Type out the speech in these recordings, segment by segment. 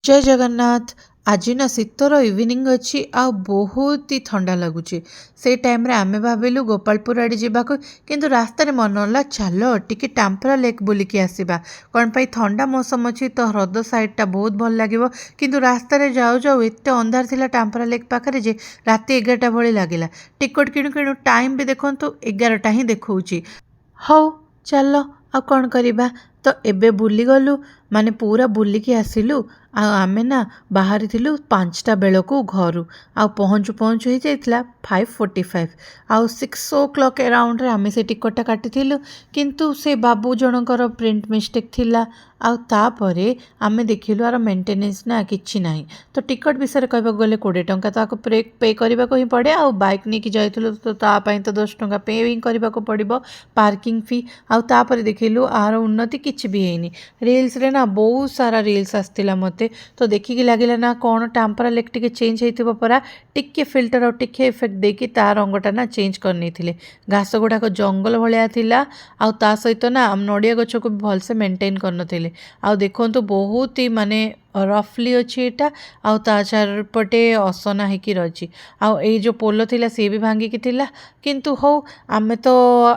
जय जगन्नाथ। आज ना शीतर इवनिंग अच्छी आ बहुत ही ठंडा लगुच से टाइम रे आमे भाविलु गोपालपुर आड़े जावाक किंतु रास्तार मन होला चल टिके टाम्परा लेक बुलिकी आसिबा कौन पाई ठंडा मौसम अच्छी तो ह्रद साइडटा बहुत भल लगे किंतु रास्तार जाऊ जाऊ एत अंधार थिला टाम्परा लेक पाखे जे राति 11टा भली लगिला टिकट किणु किणु टाइम भी देखंतु 11टा ही देखौची। हौ चल आ कौन करिबा तो एबे बुली गलु माने पूरा बुलिकी आसिलु आमे ना बाहरी थिलु 5टा बेलकू घरू आ पहुँचु पहुँचु ही जाइतिला 5:45 आउ 6 o'clock अराउंड रे आमे से टिकटटा काटिथिलु किंतु से बाबू जनकर प्रिंट मिस्टेक थिला आउ तापरे आमे देखिलु आर मेंटेनेंस ना किछि नाही तो टिकट विषय कहबा गले 20 टंका तो पे करबा को ही पड़े आउ बाइक ने कि जाइथिलु तो ता पई तो 10 टंका पे ही करबा को पड़िबो पार्किंग फी आउ तापरे देखिलु आर उन्नति किछि भी हेनी रील्स रे ना बहुत सारा रील्स आस्तिला मते तो देखिकी लागिला ना कौन टाम्परा लेक टिके चेंज होइथिबो परा टिके फिल्टर और टिके इफेक्ट देकी ता रंगटा ना चेंज करनी थिले घास गुड़ाक जंगल भलिया थिला आउ ता सहित ना नड़िया गछ को भी भलसे मेंटेन करनथिले आउ देखंतु बहुत ही माने रफली अच्छी एटा आउ ता चारपटे असना होकी रही आउ ए जो पोल थिला सी भी भांगिकी थिला किंतु हो आमे तो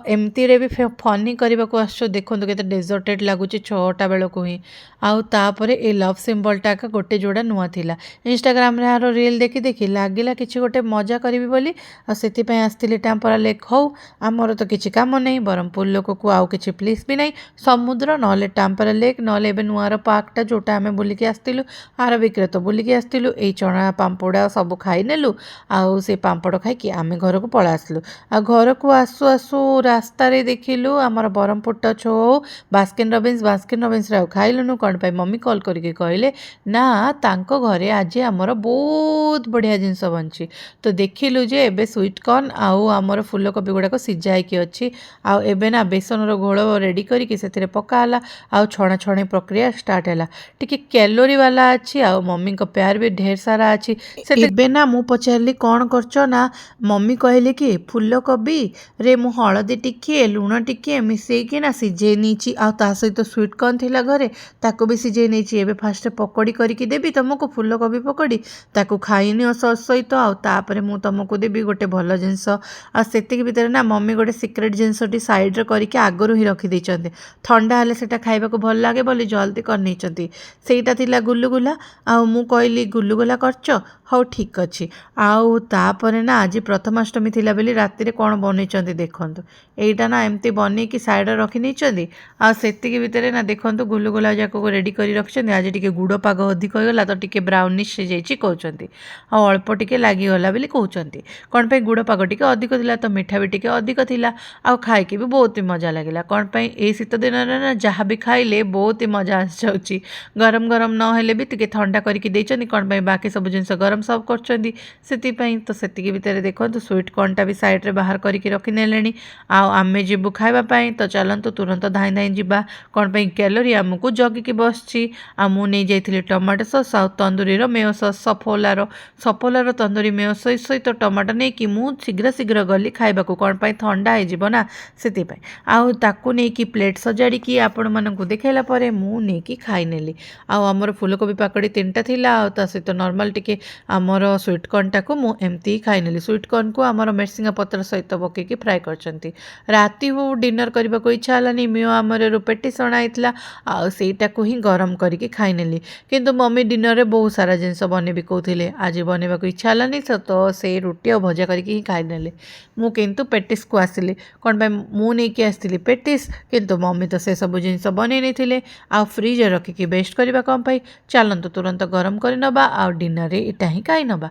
एमती रे भी फनी करने को आसो देखो केते डेजर्टेड लगुच 6टा बेलू ही आउ तापरे ए लव सिंबलटा का गोटे जोड़ा नुआ थिला इंस्टाग्राम रे आरो रील देखी देखी लागिला किछि गोटे मजा करिवि बोली आ सेति पय आस्तिले टाम्परा लेक हो आमर तो किछि काम नै ब्रह्मपुर लोक को आउ किछि प्लीज भी नै समुद्र नले टाम्परा लेक नले एबे नुआर पार्कटा जोटा आमे बुलिकी आस्तिलु आर विक्रेत बुलिकी आस्तिलु ए चना पाम्पड़ा सब खाई नेलु आउ से पाम्पड़ खाई कि आमे घर को पळा आसलु आ घर को आसु आसु रास्ता रे देखिलु आमर ब्रह्मपुर टच हो बास्किन रॉबिन्स रे खाइलुनु कौन पाई मम्मी कॉल करके कहले ना तांको घरे आज आमर बहुत बढ़िया जिनस बनची तो देखिलु जे एबे स्वीट कॉर्न आउ आमर फूलकोबी गुड़ाक सिझाई अच्छी आउ एबे ना बेसन रो घोल रेडी करके से पकाला आउ छणा छणी प्रक्रिया स्टार्ट है टिके कैलोरी वाला अच्छी आउ मम्मी को प्यार भी ढेर सारा अच्छी से एबे ना मु पचारली कौन करछ ना मम्मी कहले कि फूलकोबी रे मु हळदी टिके लुण टिके मिसेकी ना सिझे नीची आ ता सहित स्वीट कॉर्न थिला घरे ताको भी सिझे नहीं एबे फास्ट पकड़ी करके देबी तुमको फूलकोबी पकड़ी ताको खाइनी सस सहित आउ तापरे मु तुमको देबी गोटे भल जिनस आ सेतिक भितर ना मम्मी गोटे सिक्रेट जिनसटी साइड रे करके आगरु ही रखी दैचंती ठंडा हेले सेटा खाइबाको भल लागे बोली जल्दी कर नैचंती सेटा थिला गुल्लुगुला आउ मु कहली गुल्लुगुला करछ हौ ठीक अच्छी आउ तापरे ना आज प्रथमाष्टमी थिला बेली राति रे कोन बनैचंती देखंतु एइटा ना एमती बनै कि साइड रे रखी नैचंती आ सेतिक भितर ना देखंतु गुल्लुगुला जाको रेडी करी रखिछंती आज टिके गुड़ पाग अधिक होगला तो टिके ब्राउनिश से जाइछि कहउछंती आ अल्प टिके लागि गला बेली कहउछंती कोन पे गुड़ पाग टिके अधिक थिला तो मिठा भी टिके अधिक थिला आ खाइ के भी बहुत ही मजा लागिला कोन पे ए शीत दिन रे ना जहाँ भी खाइले बहुत ही मजा आस जाउछि गरम गरम न हेले भी टिके ठंडा करके दैछंती कोन पे बाकी सब जिंस गरम सब करछंती सेति पई तो सेति के भितर देखंतु स्वीट कॉर्न टा भी साइड रे बाहर करके रखि नेलेनी आ आमे जिबु खाइबा पई तो चलंतु तुरंत धाई धाई जिबा कोन पे कैलोरी हमकु जगी के बसछि आ मु नै जाइथिले टमाटो सॉस आ तंदूरी रो मेयो सॉस सफोलार तंदूरी मेयो सॉस सहित टमाटो नै कि मु शीघ्र गली खाइबा को कोन पे ठंडा हे जिवो ना सेति पई आ ताकू नै कि प्लेट सजाड़ी कि आपण मानकु देखाइला परे मु नै कि खाइ नेली आ हमर फूलकोबी पाकड़ी 3टा थिला आ ता सहित नॉर्मल टिके आमर स्वीट कॉर्न टाको मु एमती खाइ नेली स्वीट कॉर्न को आमर मेरसिंगा पत्र सहित पके कि फ्राई करचंती राति हो डिनर करबा को इच्छा हलानी मियो आमर रुपेटी सणाइतला आ सेटा को ही गरम करके खाइ नेली किंतु मम्मी डिनर रे बहुत सारा जिनस बनेबी कहउथिले आज बनेबा को इच्छा हलानी तो से रोटी और भजा करके ही खाइ नेले मु किंतु पेटिस को आसिली कोन बे मु नै कि आस्तिली पेटिस किंतु मम्मी तो से सब जिनस बनै नै थिले आ फ्रिज रे रखी कि बेस्ट करबा कम पाई चलंतु तुरंत गरम करि नबा आ डिनर रे इटा ही खाइ नबा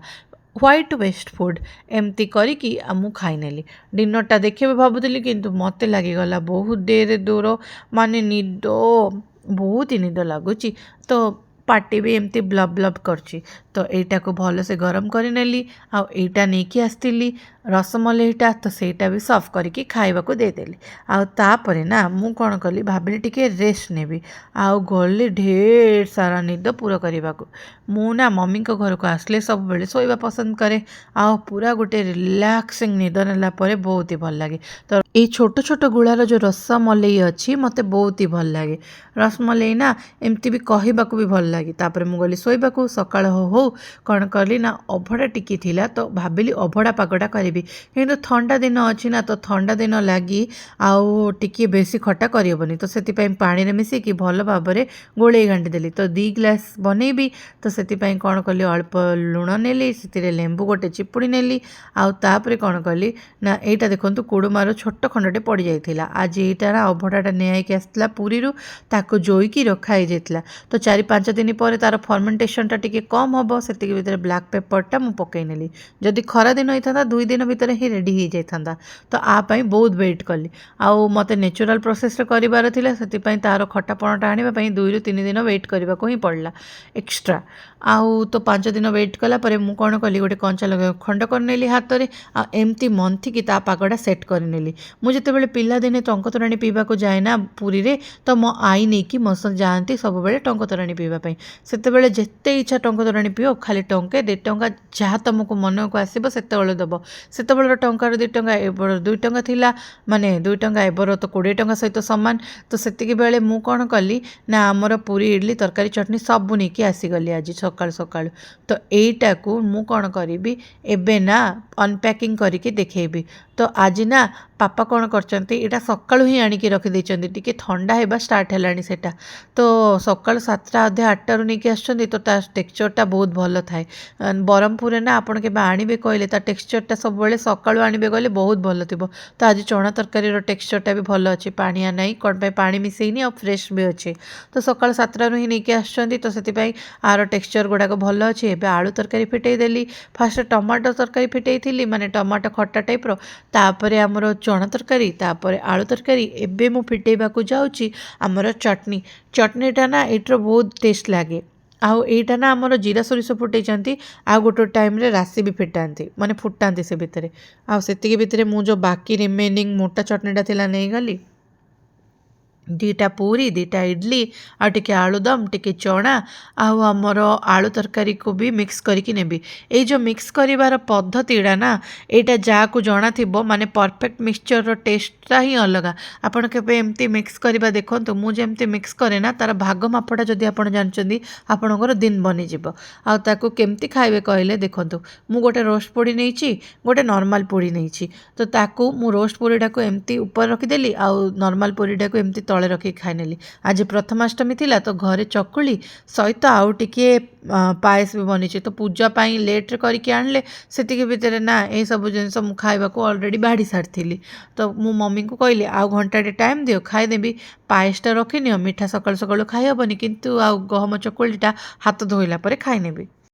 व्हाइट वेस्ट फूड एमती करिकी मु खाइ नेली डिनरटा देखिए भाबुली किंतु मते लागिगला बहुत देर दूर माने निद बहुत ही निद लगुच तो पार्टी भी एमती ब्लब ब्लब करची तो एटा को भल से गरम कर नेली आ एटा नहीं कि आस्तिली रसमलईटा तो सेटा भी सर्व करके खाइबा को देदेली आ तापरे ना मु कौन कली भाबिली टिके रेस्ट नेबी आ गली ढेर सारा निद पूरा करने को मु ना मम्मी को घर को आसले सब बेले सोइबा पसंद करे आ पूरा गोटे रिलैक्सिंग निद नेला परे बहुत ही भल लगे तो ଏଇ ଛୋଟ ଛୋଟ ଗୁଳାର ଯେଉଁ ରସମଲେଇ ଅଛି ମୋତେ ବହୁତ ହି ଭଲ ଲାଗେ। ରସମଲେଇ ନା ଏମିତି ବି କହିବାକୁ ବି ଭଲ ଲାଗେ। ତାପରେ ମୁଁ ଗଲି ଶୋଇବାକୁ। ସକାଳ ହଉ ହଉ କ'ଣ କଲି ନା ଅଭଡ଼ା ଟିକେ ଥିଲା ତ ଭାବିଲି ଅଭଡ଼ା ପାଗଟା କରିବି। କିନ୍ତୁ ଥଣ୍ଡା ଦିନ ଅଛି ନା ତ ଥଣ୍ଡା ଦିନ ଲାଗି ଆଉ ଟିକେ ବେଶୀ ଖଟା କରିହେବନି। ତ ସେଥିପାଇଁ ପାଣିରେ ମିଶେଇକି ଭଲ ଭାବରେ ଗୋଳେଇ ଘାଣ୍ଟି ଦେଲି। ତ 2 ଗ୍ଲାସ୍ ବନେଇବି ତ ସେଥିପାଇଁ କ'ଣ କଲି ଅଳ୍ପ ଲୁଣ ନେଲି, ସେଥିରେ ଲେମ୍ବୁ ଗୋଟେ ଚିପୁଡ଼ି ନେଲି। ଆଉ ତାପରେ କ'ଣ କଲି ନା ଏଇଟା ଦେଖନ୍ତୁ କୁଡ଼ୁମାର ଛୋଟ ଖଣ୍ଡଟେ ପଡ଼ିଯାଇଥିଲା। ଆଜି ଏଇଟା ନା ଅଭଡ଼ାଟା ନେଇକି ଆସିଥିଲା ପୁରୀରୁ, ତାକୁ ଜୋଇକି ରଖା ହେଇଯାଇଥିଲା। ତ 4-5 ଦିନ ପରେ ତା'ର ଫର୍ମେଣ୍ଟେସନ୍ଟା ଟିକେ କମ୍ ହେବ, ସେତିକି ଭିତରେ ବ୍ଲାକ୍ ପେପରଟା ମୁଁ ପକେଇ ନେଲି। ଯଦି ଖରା ଦିନ ହେଇଥାନ୍ତା 2 ଦିନ ଭିତରେ ହିଁ ରେଡ଼ି ହେଇଯାଇଥାନ୍ତା। ତ ଆ ପାଇଁ ବହୁତ ୱେଟ୍ କଲି। ଆଉ ମୋତେ ନ୍ୟାଚୁରାଲ୍ ପ୍ରୋସେସ୍‌ରେ କରିବାର ଥିଲା, ସେଥିପାଇଁ ତା'ର ଖଟାପଣଟା ଆଣିବା ପାଇଁ 2ରୁ 3 ଦିନ ୱେଟ୍ କରିବାକୁ ହିଁ ପଡ଼ିଲା ଏକ୍ସଟ୍ରା। ଆଉ ତ 5 ଦିନ ୱେଟ୍ କଲା ପରେ ମୁଁ କ'ଣ କଲି, ଗୋଟେ କଞ୍ଚା ଲଙ୍କା ଖଣ୍ଡ କରିନେଲି ହାତରେ, ଆଉ ଏମିତି ମନ୍ଥିକି ତା ପାଗଟା ସେଟ୍ କରିନେଲି। ମୁଁ ଯେତେବେଳେ ପିଲାଦିନେ ଟଙ୍କ ତୋରାଣି ପିଇବାକୁ ଯାଏ ନା ପୁରୀରେ, ତ ମୋ ଆଈ ନେଇକି ମୋ ସହ ଯାଆନ୍ତି ସବୁବେଳେ ଟଙ୍କ ତୋରାଣି ପିଇବା ପାଇଁ। ସେତେବେଳେ ଯେତେ ଇଚ୍ଛା ଟଙ୍କ ତୋରାଣି ପିଅ, ଖାଲି ଟଙ୍କେ 2 ଟଙ୍କା ଯାହା ତୁମକୁ ମନକୁ ଆସିବ ସେତେବେଳେ ଦେବ। ସେତେବେଳର ଟଙ୍କାରୁ 2 ଟଙ୍କା ଏବେର 2 ଟଙ୍କା ଥିଲା, ମାନେ 2 ଟଙ୍କା ଏବେର ତ 20 ଟଙ୍କା ସହିତ ସମାନ। ତ ସେତିକି ବେଳେ ମୁଁ କ'ଣ କଲି ନା ଆମର ପୁରୀ ଇଡ଼ଲି ତରକାରୀ ଚଟଣି ସବୁ ନେଇକି ଆସିଗଲି ଆଜି ସକାଳୁ ସକାଳୁ। ତ ଏଇଟାକୁ ମୁଁ କ'ଣ କରିବି ଏବେ ନା ଅନପ୍ୟାକିଂ କରିକି ଦେଖେଇବି। ତ ଆଜି ନା ପାପା କ'ଣ କରିଛନ୍ତି, ଏଇଟା ସକାଳୁ ହିଁ ଆଣିକି ରଖିଦେଇଛନ୍ତି। ଟିକେ ଥଣ୍ଡା ହେବା ଷ୍ଟାର୍ଟ ହେଲାଣି ସେଇଟା। ତ ସକାଳୁ 7ଟା ଅଧେ 8ଟାରୁ ନେଇକି ଆସିଛନ୍ତି। ତ ତା ଟେକ୍ସଚର୍‌ଟା ବହୁତ ଭଲ ଥାଏ। ବ୍ରହ୍ମପୁରରେ ନା ଆପଣ କେବେ ଆଣିବେ କହିଲେ ତା ଟେକ୍ସଚର୍‌ଟା ସବୁବେଳେ ସକାଳୁ ଆଣିବେ କହିଲେ ବହୁତ ଭଲ ଥିବ। ତ ଆଜି ଚଣା ତରକାରୀର ଟେକ୍ସଚର୍‌ଟା ବି ଭଲ ଅଛି, ପାଣିଆ ନାହିଁ, କ'ଣ ପାଇଁ ପାଣି ମିଶେଇନି, ଆଉ ଫ୍ରେଶ୍ ବି ଅଛି। ତ ସକାଳୁ 7ଟାରୁ ହିଁ ନେଇକି ଆସିଛନ୍ତି, ତ ସେଥିପାଇଁ ଆର ଟେକ୍ସଚର୍ ଗୁଡ଼ାକ ଭଲ ଅଛି। ଏବେ ଆଳୁ ତରକାରୀ ଫିଟେଇ ଦେଲି। ଫାଷ୍ଟ ଟମାଟୋ ତରକାରୀ ଫିଟେଇଥିଲି, ମାନେ ଟମାଟୋ ଖଟା ଟାଇପ୍‌ର। ତାପରେ ଆମର ଚଣା ତରକାରୀ, ତାପରେ ଆଳୁ ତରକାରୀ। ଏବେ ମୁଁ ଫିଟେଇବାକୁ ଯାଉଛି ଆମର ଚଟନି। ଚଟନିଟା ନା ଏଇଟାର ବହୁତ ଟେଷ୍ଟ ଲାଗେ। ଆଉ ଏଇଟା ନା ଆମର ଜିରା ସୋରିଷ ଫୁଟେଇଛନ୍ତି, ଆଉ ଗୋଟେ ଟାଇମ୍‌ରେ ରାଶି ବି ଫିଟାନ୍ତି, ମାନେ ଫୁଟାନ୍ତି ସେ ଭିତରେ। ଆଉ ସେତିକି ଭିତରେ ମୁଁ ଯେଉଁ ବାକି ରିମେନିଂ ମୋଟା ଚଟନିଟା ଥିଲା ନେଇଗଲି। 2ଟା ପୁରୀ, 2ଟା ଇଡ଼ଲି, ଆଉ ଟିକେ ଆଳୁଦମ୍, ଟିକେ ଚଣା, ଆଉ ଆମର ଆଳୁ ତରକାରୀକୁ ବି ମିକ୍ସ କରିକି ନେବି। ଏଇ ଯେଉଁ ମିକ୍ସ କରିବାର ପଦ୍ଧତିଟା ନା, ଏଇଟା ଯାହାକୁ ଜଣାଥିବ, ମାନେ ପରଫେକ୍ଟ ମିକ୍ସଚର୍‌ର ଟେଷ୍ଟଟା ହିଁ ଅଲଗା। ଆପଣ କେବେ ଏମିତି ମିକ୍ସ କରିବା ଦେଖନ୍ତୁ। ମୁଁ ଯେମିତି ମିକ୍ସ କରେ ନା, ତା'ର ଭାଗ ମାପଟା ଯଦି ଆପଣ ଜାଣିଛନ୍ତି, ଆପଣଙ୍କର ଦିନ ବନିଯିବ। ଆଉ ତାକୁ କେମିତି ଖାଇବେ କହିଲେ ଦେଖନ୍ତୁ, ମୁଁ ଗୋଟେ ରୋଷ୍ଟ ପୋଡ଼ି ନେଇଛି, ଗୋଟେ ନର୍ମାଲ ପୋଡ଼ି ନେଇଛି। ତ ତାକୁ ମୁଁ ରୋଷ୍ଟ ପୋଡ଼ିଟାକୁ ଏମିତି ଉପରେ ରଖିଦେଲି, ଆଉ ନର୍ମାଲ ପୋଡ଼ିଟାକୁ ଏମିତି ତଳେ ରଖିକି ଖାଇନେଲି। ଆଜି ପ୍ରଥମାଷ୍ଟମୀ ଥିଲା, ତ ଘରେ ଚକୁଳି ସହିତ ଆଉ ଟିକେ ପାଏସ ବି ବନିଛି। ତ ପୂଜା ପାଇଁ ଲେଟ୍‌ରେ କରିକି ଆଣିଲେ, ସେତିକି ଭିତରେ ନା ଏଇସବୁ ଜିନିଷ ମୁଁ ଖାଇବାକୁ ଅଲରେଡ଼ି ବାଢ଼ି ସାରିଥିଲି। ତ ମୁଁ ମମିଙ୍କୁ କହିଲି ଆଉ ଘଣ୍ଟାଟେ ଟାଇମ୍ ଦିଅ, ଖାଇଦେବି। ପାଏସଟା ରଖିନିଅ, ମିଠା ସକାଳୁ ସକାଳୁ ଖାଇହେବନି, କିନ୍ତୁ ଆଉ ଗହମ ଚକୁଳିଟା ହାତ ଧୋଇଲା ପରେ ଖାଇନେବି।